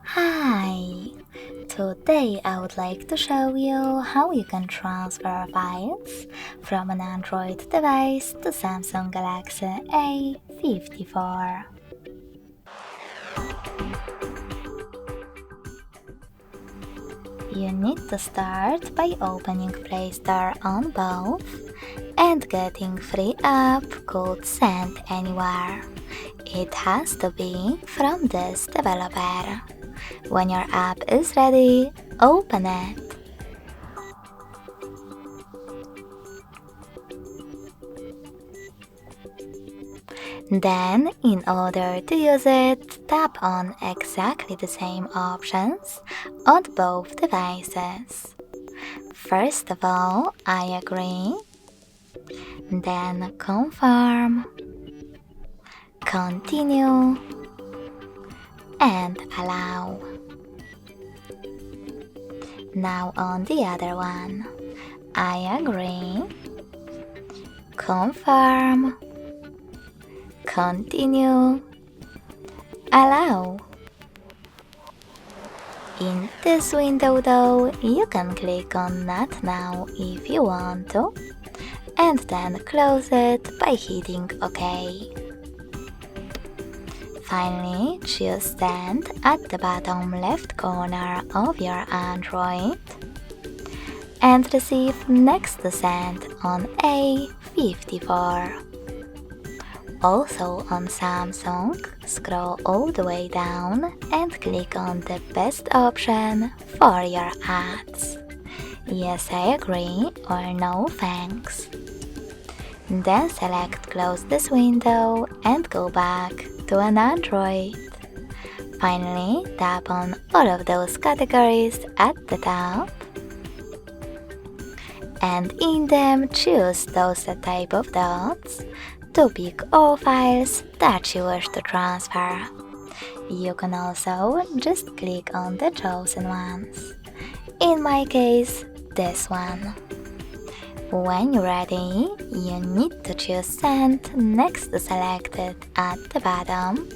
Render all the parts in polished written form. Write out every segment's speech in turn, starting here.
Hi! Today I would like to show you how you can transfer files from an Android device to Samsung Galaxy A54. You need to start by opening Play Store on both and getting free app called Send Anywhere. It has to be from this developer. When your app is ready, open it. Then, in order to use it, tap on exactly the same options on both devices. First of all, I agree, then confirm, continue, and allow. Now on the other one, I agree, confirm, continue, allow. In this window though, you can click on Not Now if you want to, and then close it by hitting OK. Finally, choose Send at the bottom left corner of your Android and receive next to Send on A54. Also on Samsung, scroll all the way down and click on the best option for your ads. Yes, I agree or no thanks. Then select Close this window and go back to an Android. Finally, tap on all of those categories at the top and in them choose those type of dots to pick all files that you wish to transfer. You can also just click on the chosen ones. In my case, this one. When you're ready, you need to choose Send next to Selected at the bottom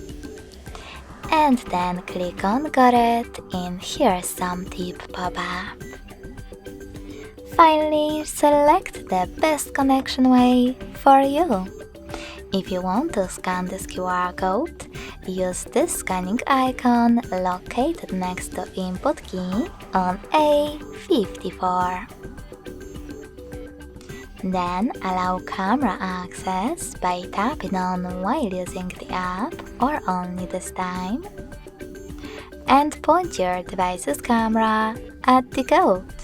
and then click on Got it in Here's Some Tip pop-up. Finally, select the best connection way for you. If you want to scan this QR code, use this scanning icon located next to Input key on A54. Then allow camera access by tapping on while using the app or only this time. And point your device's camera at the code.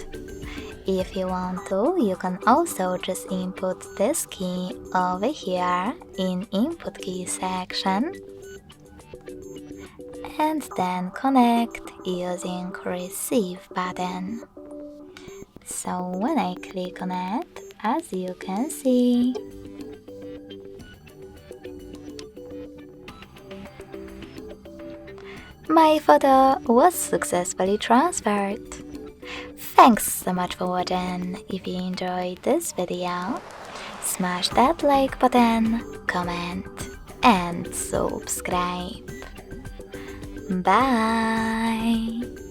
If you want to, you can also just input this key over here in Input Key section and then connect using Receive button. So when I click on it, as you can see, my photo was successfully transferred. Thanks so much for watching. If you enjoyed this video, smash that like button, comment, and subscribe. Bye!